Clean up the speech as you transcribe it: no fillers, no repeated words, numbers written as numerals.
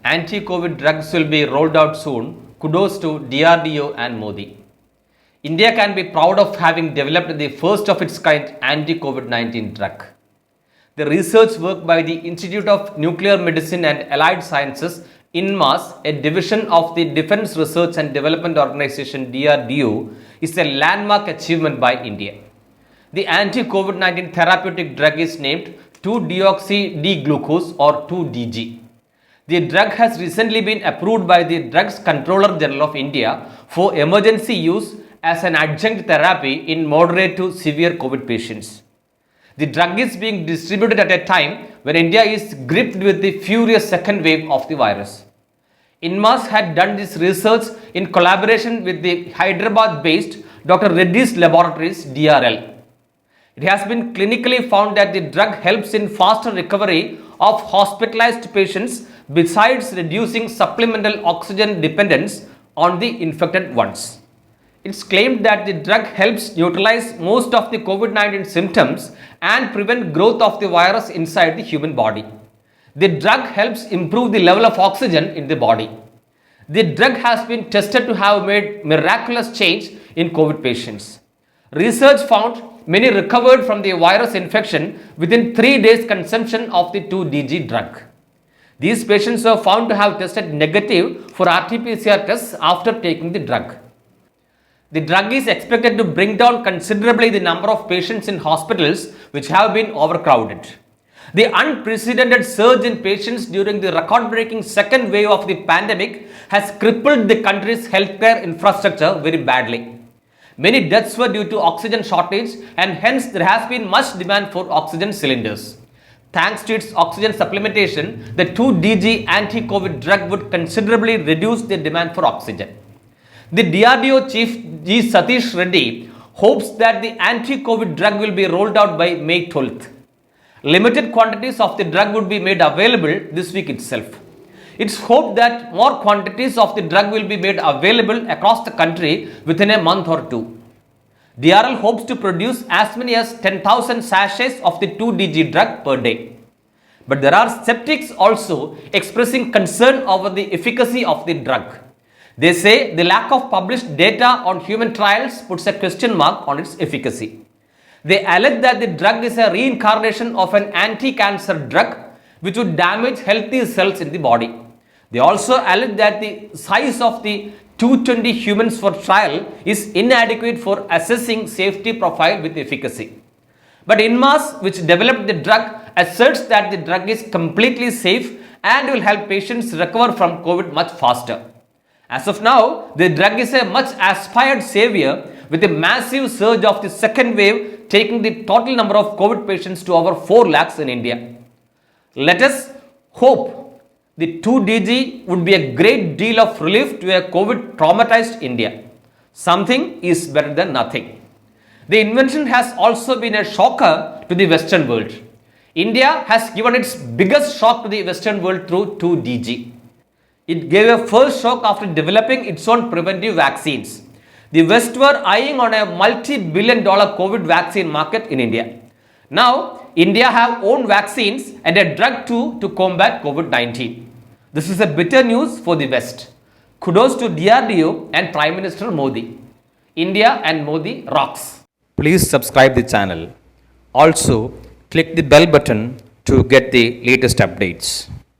Anti-COVID drugs will be rolled out soon. Kudos to DRDO and Modi. India can be proud of having developed the first of its kind anti-COVID-19 drug. The research work by the Institute of Nuclear Medicine and Allied Sciences, INMAS, a division of the Defence Research and Development Organization DRDO, is a landmark achievement by India. The anti-COVID-19 therapeutic drug is named 2-deoxy-D-glucose or 2-DG. The drug has recently been approved by the Drugs Controller General of India for emergency use as an adjunct therapy in moderate to severe COVID patients. The drug is being distributed at a time when India is gripped with the furious second wave of the virus. INMAS had done this research in collaboration with the Hyderabad-based Reddy's Laboratories (DRL). It has been clinically found that the drug helps in faster recovery of hospitalized patients besides reducing supplemental oxygen dependence on the infected ones. It's claimed that the drug helps neutralize most of the COVID-19 symptoms and prevent growth of the virus inside the human body. The drug helps improve the level of oxygen in the body. The drug has been tested to have made miraculous change in COVID patients. Research found many recovered from the virus infection within 3 days consumption of the 2-DG drug. These patients were found to have tested negative for RT-PCR tests after taking the drug. The drug is expected to bring down considerably the number of patients in hospitals which have been overcrowded. The unprecedented surge in patients during the record-breaking second wave of the pandemic has crippled the country's healthcare infrastructure very badly. Many deaths were due to oxygen shortage and hence there has been much demand for oxygen cylinders. Thanks to its oxygen supplementation, the 2-DG anti-COVID drug would considerably reduce the demand for oxygen. The DRDO chief G Satheesh Reddy hopes that the anti-COVID drug will be rolled out by May 12th. Limited quantities of the drug would be made available this week itself. It's hoped that more quantities of the drug will be made available across the country within a month or two. DRL hopes to produce as many as 10,000 sachets of the 2-DG drug per day. But there are skeptics also expressing concern over the efficacy of the drug. They say the lack of published data on human trials puts a question mark on its efficacy. They allege that the drug is a reincarnation of an anti-cancer drug which would damage healthy cells in the body. They also allege that the size of the 220 humans for trial is inadequate for assessing safety profile with efficacy. But INMAS, which developed the drug, asserts that the drug is completely safe and will help patients recover from COVID much faster. As of now, the drug is a much aspired savior with a massive surge of the second wave taking the total number of COVID patients to over 4 lakhs in India. Let us hope the 2-DG would be a great deal of relief to a COVID traumatized India. Something is better than nothing. The invention has also been a shocker to the Western world. India has given its biggest shock to the Western world through 2-DG. It gave a first shock after developing its own preventive vaccines. The West were eyeing on a multi-billion-dollar COVID vaccine market in India. Now, India have own vaccines and a drug too to combat COVID-19. This is a bitter news for the West. Kudos to DRDO and Prime Minister Modi. India and Modi rocks. Please subscribe the channel. Also, click the bell button to get the latest updates.